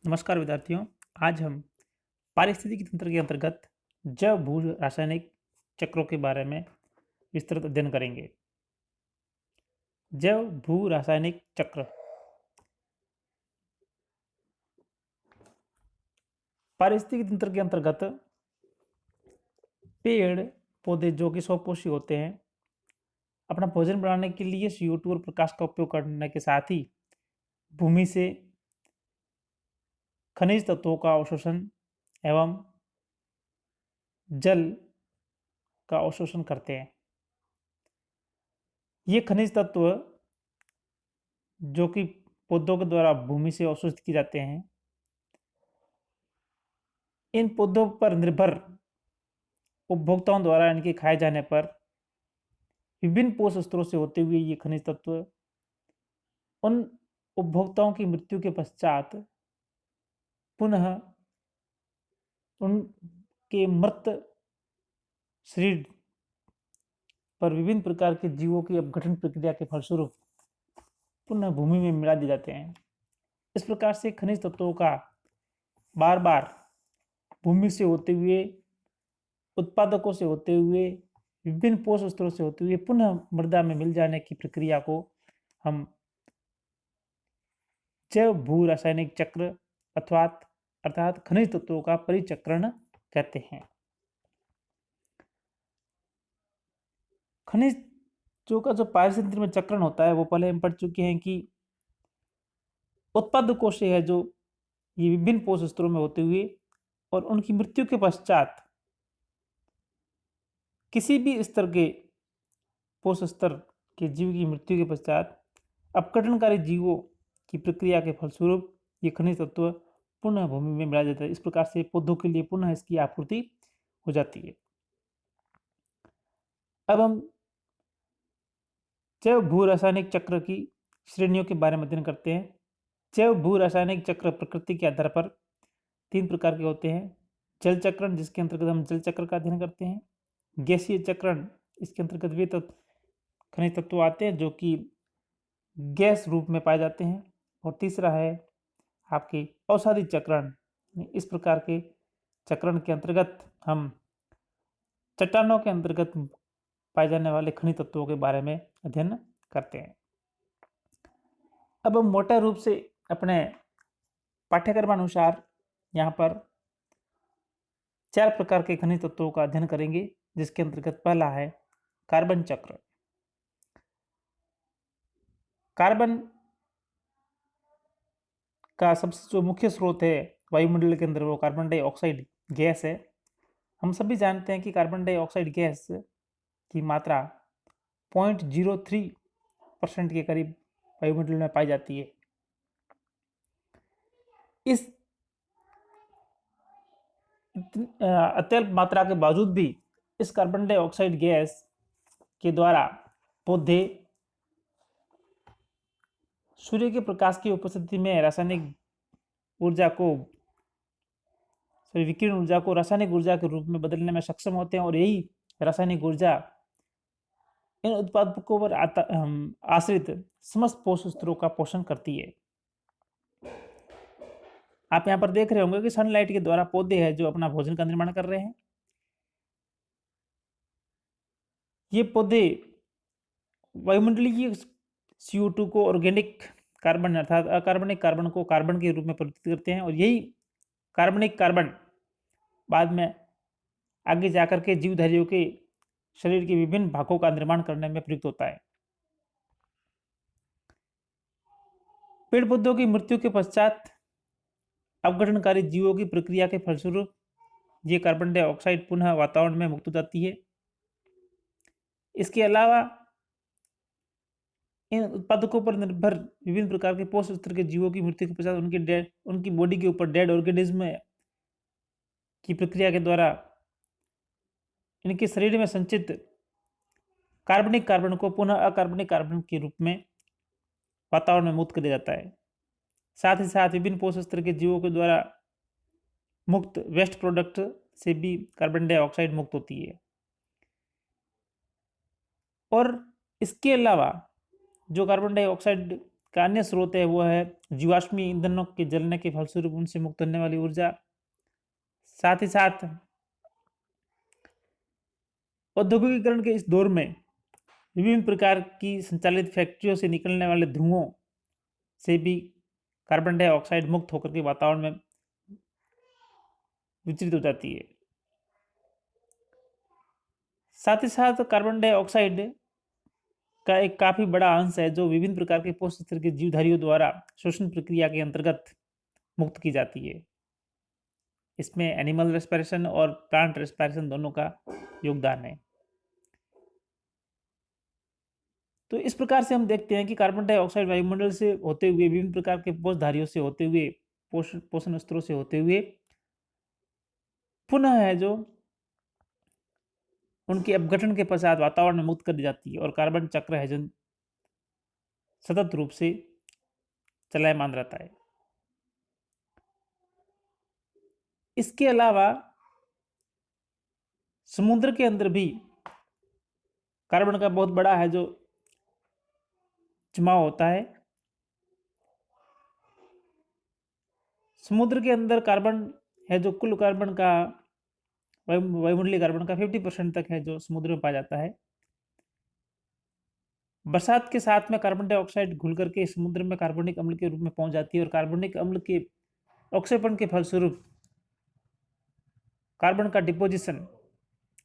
नमस्कार विद्यार्थियों। आज हम पारिस्थितिकी तंत्र के अंतर्गत जैव भू रासायनिक चक्रों के बारे में विस्तृत अध्ययन करेंगे। जैव भू रासायनिक चक्र पारिस्थितिकी तंत्र के अंतर्गत पेड़ पौधे जो कि स्वपोषी होते हैं, अपना भोजन बनाने के लिए CO2 और प्रकाश का उपयोग करने के साथ ही भूमि से खनिज तत्वों का अवशोषण एवं जल का अवशोषण करते हैं। ये खनिज तत्व जो कि पौधों के द्वारा भूमि से अवशोषित किए जाते हैं, इन पौधों पर निर्भर उपभोक्ताओं द्वारा इनके खाए जाने पर विभिन्न पोषक स्त्रोतों से होते हुए ये खनिज तत्व उन उपभोक्ताओं की मृत्यु के पश्चात पुनः उनके मृत शरीर पर विभिन्न प्रकार के जीवों की अपघटन प्रक्रिया के फलस्वरूप पुनः भूमि में मिला दिए जाते हैं। इस प्रकार से खनिज तत्वों का बार बार भूमि से होते हुए, उत्पादकों से होते हुए, विभिन्न पोषक स्त्रोतों से होते हुए पुनः मृदा में मिल जाने की प्रक्रिया को हम जैव भू रासायनिक चक्र अर्थात खनिज तत्वों का परिचक्रण कहते हैं। खनिजों का जो पारिस्थितिकी में चक्रण होता है वो पहले हम पढ़ चुके हैं कि उत्पादकों से है जो ये विभिन्न पोषक स्त्रोतों में होते हुए और उनकी मृत्यु के पश्चात किसी भी स्तर के पोषक स्तर के जीव की मृत्यु के पश्चात अपघटनकारी जीवों की प्रक्रिया के फलस्वरूप ये खनिज तत्व पुनः भूमि में मिला जाता है। इस प्रकार से पौधों के लिए पुनः इसकी आपूर्ति हो जाती है। अब हम जैव भू रासायनिक चक्र की श्रेणियों के बारे में अध्ययन करते हैं। जैव भू रासायनिक चक्र प्रकृति के आधार पर 3 प्रकार के होते हैं। जल चक्रण, जिसके अंतर्गत हम जल चक्र का अध्ययन करते हैं। गैसीय चक्रण, इसके अंतर्गत वे खनिज तत्व आते हैं जो कि गैस रूप में पाए जाते हैं। और तीसरा है आपके औषधि चक्रण। इस प्रकार के चक्रण के अंतर्गत हम चट्टानों के अंतर्गत पाए जाने वाले खनिज तत्वों के बारे में अध्ययन करते हैं। अब हम मोटे रूप से अपने पाठ्यक्रमानुसार यहाँ पर 4 प्रकार के खनिज तत्वों का अध्ययन करेंगे, जिसके अंतर्गत पहला है कार्बन चक्र। कार्बन का सबसे जो मुख्य स्रोत है वायुमंडल के अंदर वो कार्बन डाइऑक्साइड गैस है। हम सभी जानते हैं कि कार्बन डाइऑक्साइड गैस की मात्रा 0.03% के करीब वायुमंडल में पाई जाती है। इस अत्यल्प मात्रा के बावजूद भी इस कार्बन डाइऑक्साइड गैस के द्वारा पौधे सूर्य के प्रकाश की उपस्थिति में रासायनिक ऊर्जा को विकिरण ऊर्जा को रासायनिक ऊर्जा के रूप में बदलने में सक्षम होते हैं और यही रासायनिक ऊर्जा इन उत्पादकों पर आश्रित समस्त पोषक स्त्रोतों का पोषण करती है। आप यहाँ पर देख रहे होंगे कि सनलाइट के द्वारा पौधे हैं जो अपना भोजन का निर्माण कर रहे हैं। ये पौधे वायुमंडलीय CO2 को ऑर्गेनिक कार्बन अर्थात अकार्बनिक कार्बन को कार्बन के रूप में परिवर्तित करते हैं और यही कार्बनिक कार्बन बाद में आगे जाकर के जीवधारियों के शरीर के विभिन्न भागों का निर्माण करने में प्रयुक्त होता है। पेड़ पौधों की मृत्यु के पश्चात अपघटनकारी जीवों की प्रक्रिया के फलस्वरूप ये कार्बन डाइऑक्साइड पुनः वातावरण में मुक्त हो जाती है। इसके अलावा इन उत्पादकों पर निर्भर विभिन्न प्रकार के पोषक स्तर के जीवों की मृत्यु के पश्चात उनकी बॉडी के ऊपर डेड ऑर्गेनिज्म की प्रक्रिया के द्वारा इनके शरीर में संचित कार्बनिक कार्बन को पुनः अकार्बनिक कार्बन के रूप में वातावरण में मुक्त कर दिया जाता है। साथ ही साथ विभिन्न पोषक स्तर के जीवों के द्वारा मुक्त वेस्ट प्रोडक्ट से भी कार्बन डाइऑक्साइड मुक्त होती है। और इसके अलावा जो कार्बन डाइऑक्साइड का अन्य स्रोत है वो है जीवाश्मी ईंधनों के जलने के फलस्वरूप उनसे मुक्त होने वाली ऊर्जा। साथ ही साथ औद्योगिकीकरण के इस दौर में विभिन्न प्रकार की संचालित फैक्ट्रियों से निकलने वाले धुओं से भी कार्बन डाइऑक्साइड मुक्त होकर के वातावरण में विचरित हो जाती है। साथ ही साथ कार्बन डाइऑक्साइड का एक काफी बड़ा अंश है जो विभिन्न प्रकार के पोषक स्तर के जीवधारियों द्वारा श्वसन प्रक्रिया के अंतर्गत मुक्त की जाती है। इसमें एनिमल रेस्पिरेशन और प्लांट रेस्पिरेशन दोनों का योगदान है। तो इस प्रकार से हम देखते हैं कि कार्बन डाइऑक्साइड वायुमंडल से होते हुए विभिन्न प्रकार के पोषधारियों से होते हुए पोषण स्तरों से होते हुए पुनः है जो उनके अपघटन के पश्चात वातावरण में मुक्त कर दी जाती है और कार्बन चक्र है जो सतत रूप से चलायमान रहता है। इसके अलावा समुद्र के अंदर भी कार्बन का बहुत बड़ा है जो जमाव होता है। समुद्र के अंदर कार्बन है जो कुल कार्बन का वायुमंडलीय कार्बन का 50% तक है जो समुद्र में पाया जाता है। बरसात के साथ में कार्बन डाइऑक्साइड घुल करके समुद्र में कार्बनिक अम्ल के रूप में पहुंच जाती है और कार्बनिक अम्ल के ऑक्सीकरण के फलस्वरूप कार्बन का डिपोजिशन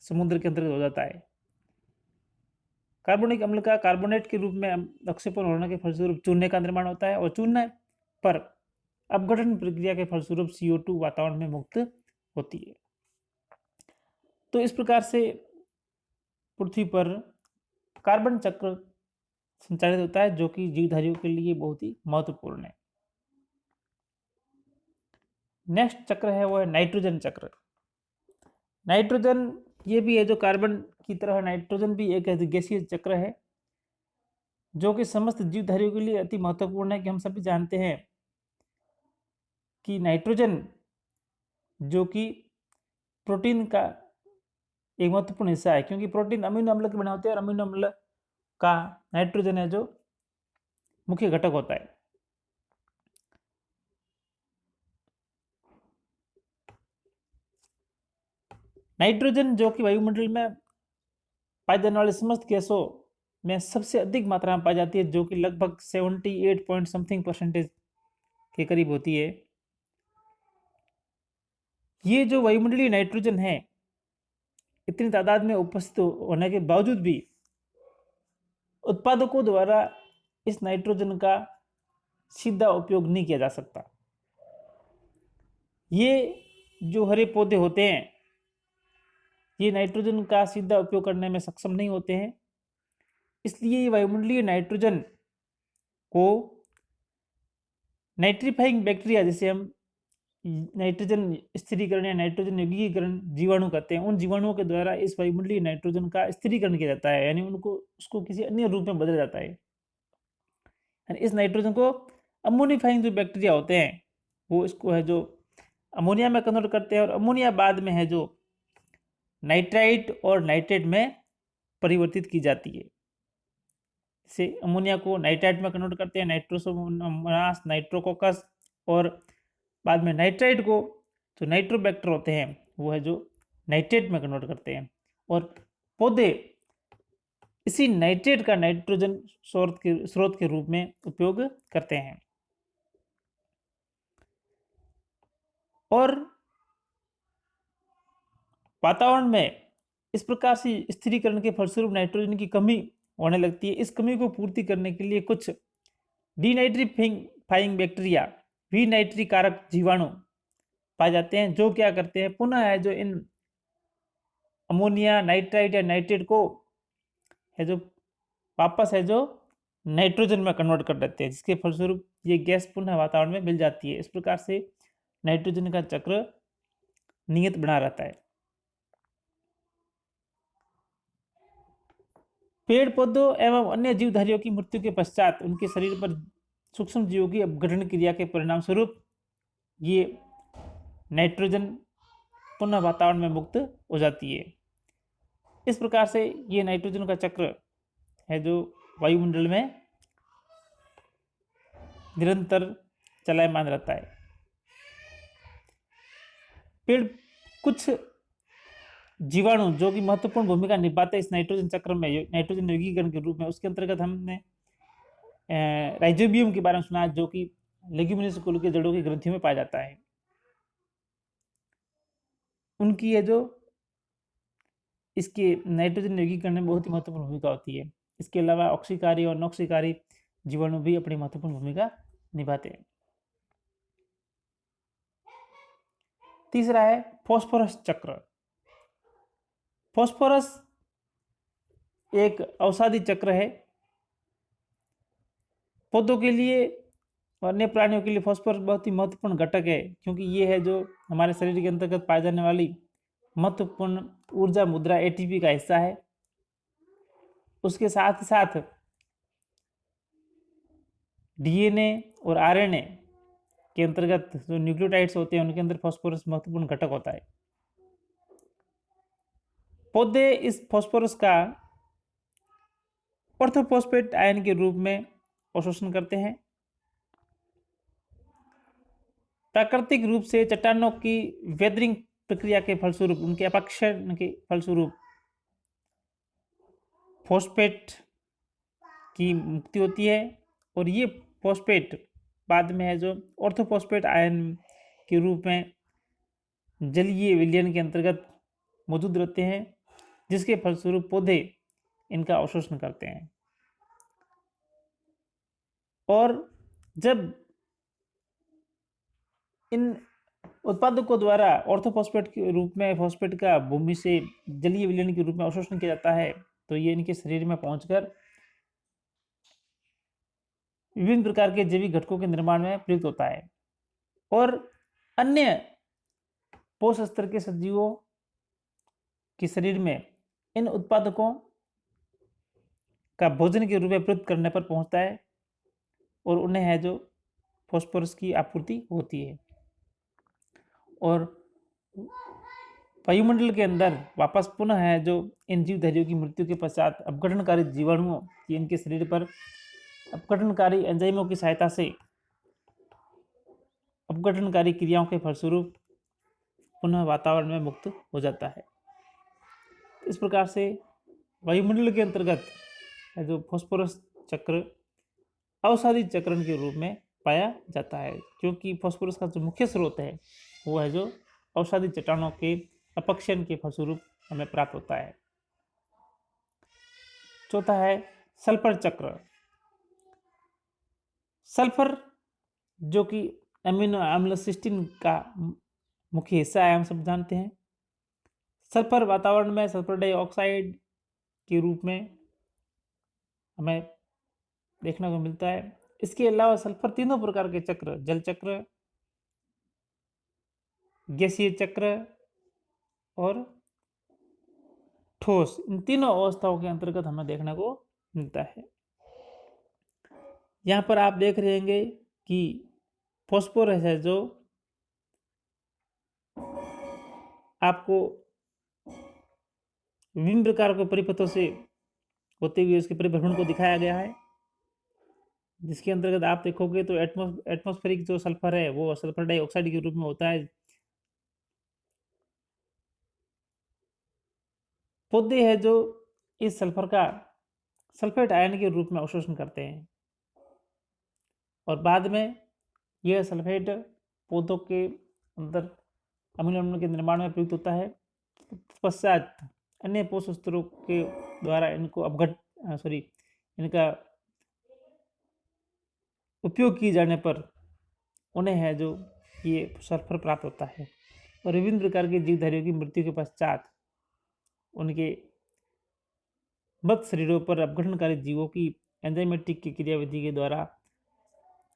समुद्र के अंतर्गत हो जाता है। कार्बनिक अम्ल का कार्बोनेट के रूप में ऑक्सीकरण होने के फलस्वरूप चूने का निर्माण होता है और चूने पर अपघटन प्रक्रिया के फलस्वरूप CO2 वातावरण में मुक्त होती है। तो इस प्रकार से पृथ्वी पर कार्बन चक्र संचालित होता है जो कि जीवधारियों के लिए बहुत ही महत्वपूर्ण है। नेक्स्ट चक्र है वो है नाइट्रोजन चक्र। नाइट्रोजन ये भी है जो कार्बन की तरह नाइट्रोजन भी एक गैसीय चक्र है जो कि समस्त जीवधारियों के लिए अति महत्वपूर्ण है। कि हम सभी जानते हैं कि नाइट्रोजन जो कि प्रोटीन का एक महत्वपूर्ण हिस्सा है क्योंकि प्रोटीन अमीनो अम्ल के बने होते हैं और अमीनो अम्ल का नाइट्रोजन है जो मुख्य घटक होता है। नाइट्रोजन जो कि वायुमंडल में पाई जाने वाले समस्त गैसों में सबसे अधिक मात्रा में पाई जाती है जो कि लगभग 78 पॉइंट समथिंग % के करीब होती है। ये जो वायुमंडलीय नाइट्रोजन है इतनी तादाद में उपस्थित होने के बावजूद भी उत्पादकों द्वारा इस नाइट्रोजन का सीधा उपयोग नहीं किया जा सकता। ये जो हरे पौधे होते हैं ये नाइट्रोजन का सीधा उपयोग करने में सक्षम नहीं होते हैं, इसलिए वायुमंडलीय नाइट्रोजन को नाइट्रीफाइंग बैक्टीरिया जिसे हम नाइट्रोजन स्थिरीकरण या नाइट्रोजन यौगिकीकरण जीवाणु कहते हैं, उन जीवाणुओं के द्वारा इस वायुमंडलीय नाइट्रोजन का स्थिरीकरण किया जाता है, यानी उसको किसी अन्य रूप में बदला जाता है। इस नाइट्रोजन को अमोनिफाइंग जो बैक्टीरिया होते हैं वो इसको है जो अमोनिया में कन्वर्ट करते हैं और अमोनिया बाद में है जो नाइट्राइट और नाइट्रेट में परिवर्तित की जाती है। इसे अमोनिया को नाइट्राइट में कन्वर्ट करते हैं, नाइट्रोसोमोनास, नाइट्रोकोकस, और बाद में नाइट्राइट को जो नाइट्रोबैक्टर होते हैं वो है जो नाइट्रेट में कन्वर्ट करते हैं और पौधे इसी नाइट्रेट का नाइट्रोजन स्रोत के रूप में उपयोग करते हैं। और वातावरण में इस प्रकार से स्थिरीकरण के फलस्वरूप नाइट्रोजन की कमी होने लगती है। इस कमी को पूर्ति करने के लिए कुछ डीनाइट्रीफाइंग बैक्टीरिया, विनाइट्री कारक जीवाणु पाए जाते हैं जो क्या करते हैं, पुनः है जो इन अमोनिया, नाइट्राइट या नाइट्रेट को है जो वापस है जो नाइट्रोजन में कन्वर्ट कर देते हैं, जिसके फलस्वरूप ये गैस पुनः वातावरण में मिल जाती है। इस प्रकार से नाइट्रोजन का चक्र नियत बना रहता है। पेड़ पौधों एवं अन्य जीवधारियों की मृत्यु के पश्चात उनके शरीर पर सूक्ष्म जीवों की अपघटन क्रिया के परिणाम स्वरूप ये नाइट्रोजन पुनः वातावरण में मुक्त हो जाती है। इस प्रकार से ये नाइट्रोजन का चक्र है जो वायुमंडल में निरंतर चलायमान रहता है। पेड़ कुछ जीवाणु जो कि महत्वपूर्ण भूमिका निभाते हैं इस नाइट्रोजन चक्र में, नाइट्रोजन यौगीकरण के रूप में, उसके अंतर्गत हमने राइजोबियम के बारे में सुना, जो कि लेग्यूमिनस कुल के जड़ों की ग्रंथियों में पाया जाता है। उनकी ये जो इसके नाइट्रोजन यौगीकरण में बहुत ही महत्वपूर्ण भूमिका होती है। इसके अलावा ऑक्सीकारी और नॉक्सीकारी जीवाणु भी अपनी महत्वपूर्ण भूमिका निभाते हैं। तीसरा है फॉस्फोरस चक्र। फॉस्फोरस एक औषधि चक्र है। पौधों के लिए और अन्य प्राणियों के लिए फॉस्फोरस बहुत ही महत्वपूर्ण घटक है, क्योंकि ये है जो हमारे शरीर के अंतर्गत पाई जाने वाली महत्वपूर्ण ऊर्जा मुद्रा एटीपी का हिस्सा है। उसके साथ ही साथ डीएनए और आरएनए के अंतर्गत जो न्यूक्लियोटाइड्स होते हैं उनके अंदर फॉस्फोरस महत्वपूर्ण घटक होता है। पौधे इस फॉस्फोरस का ऑर्थोफॉस्फेट आयन के रूप में अवशोषण करते हैं। प्राकृतिक रूप से चट्टानों की वेदरिंग प्रक्रिया के फलस्वरूप, उनके अपक्षरण के फलस्वरूप फॉस्फेट की मुक्ति होती है, और ये फॉस्फेट बाद में है जो ऑर्थोफॉस्फेट आयन के रूप में जलीय विलयन के अंतर्गत मौजूद रहते हैं, जिसके फलस्वरूप पौधे इनका अवशोषण करते हैं। और जब इन उत्पादकों द्वारा ऑर्थोफॉस्फेट के रूप में फॉस्फेट का भूमि से जलीय विलयन के रूप में अवशोषण किया जाता है, तो ये इनके शरीर में पहुंचकर विभिन्न प्रकार के जैविक घटकों के निर्माण में प्रयुक्त होता है। और अन्य पोष स्तर के सजीवों के शरीर में इन उत्पादकों का भोजन के रूप में प्रयुक्त करने पर पहुंचता है, और उन्हें है जो फॉस्फोरस की आपूर्ति होती है। और वायुमंडल के अंदर वापस पुनः है जो इन जीवधारियों की मृत्यु के पश्चात अपघटनकारी जीवाणुओं की इनके शरीर पर अपघटनकारी एंजाइमों की सहायता से अपघटनकारी क्रियाओं के फलस्वरूप पुनः वातावरण में मुक्त हो जाता है। इस प्रकार से वायुमंडल के अंतर्गत जो फॉस्फोरस चक्र औषधि चक्रण के रूप में पाया जाता है, क्योंकि फॉस्फोरस का जो मुख्य स्रोत है वो है जो औषधि चट्टानों के अपक्षरण के फलस्वरूप हमें प्राप्त होता है। चौथा है सल्फर चक्र। सल्फर जो कि अमीनो अम्ल सिस्टीन का मुख्य हिस्सा है, हम सब जानते हैं। सल्फर वातावरण में सल्फर डाइऑक्साइड के रूप में हमें देखने को मिलता है। इसके अलावा सल्फर तीनों प्रकार के चक्र, जल चक्र, गैसीय चक्र और ठोस, इन तीनों अवस्थाओं के अंतर्गत हमें देखने को मिलता है। यहाँ पर आप देख रहे होंगे कि फॉस्फोरस है जो आपको विभिन्न प्रकार के परिपथों से होते हुए उसके परिभ्रमण को दिखाया गया है, जिसके अंतर्गत आप देखोगे तो एटमॉस्फेरिक जो सल्फर है वो सल्फर डाइऑक्साइड के रूप में होता है। पौधे है जो इस सल्फर का सल्फेट आयन के रूप में अवशोषण करते हैं, और बाद में यह सल्फेट पौधों के अंदर अमीनो अम्ल के निर्माण में प्रयुक्त होता है। पश्चात अन्य पोषक स्तरों के द्वारा इनको इनका उपयोग किए जाने पर उन्हें है जो ये सल्फर प्राप्त होता है, और विभिन्न प्रकार के जीवधारियों की मृत्यु के पश्चात उनके मृत शरीरों पर अपघटनकारी जीवों की एंजाइमेटिक की क्रियाविधि के द्वारा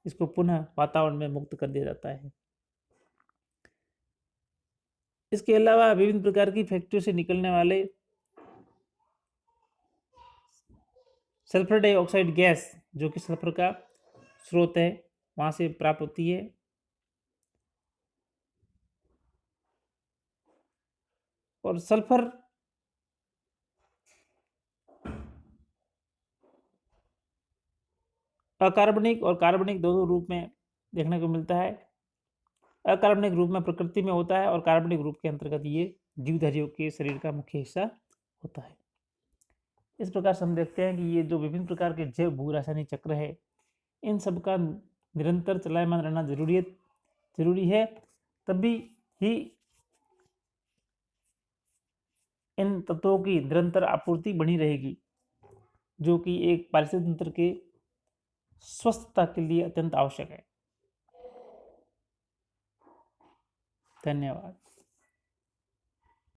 इसको पुनः वातावरण में मुक्त कर दिया जाता है। इसके अलावा विभिन्न प्रकार की फैक्ट्रियों से निकलने वाले सल्फर डाइऑक्साइड गैस, जो कि सल्फर का स्रोत है, वहां से प्राप्त होती है। और सल्फर अकार्बनिक और कार्बनिक दोनों रूप में देखने को मिलता है। अकार्बनिक रूप में प्रकृति में होता है और कार्बनिक रूप के अंतर्गत ये जीवधारियों के शरीर का मुख्य हिस्सा होता है। इस प्रकार से हम देखते हैं कि ये जो विभिन्न प्रकार के जैव भू रासायनिक चक्र है, इन सब का निरंतर चलायमान रहना जरूरी है, तभी ही इन तत्वों की निरंतर आपूर्ति बनी रहेगी, जो कि एक पारिस्थितिक तंत्र के स्वस्थता के लिए अत्यंत आवश्यक है। धन्यवाद।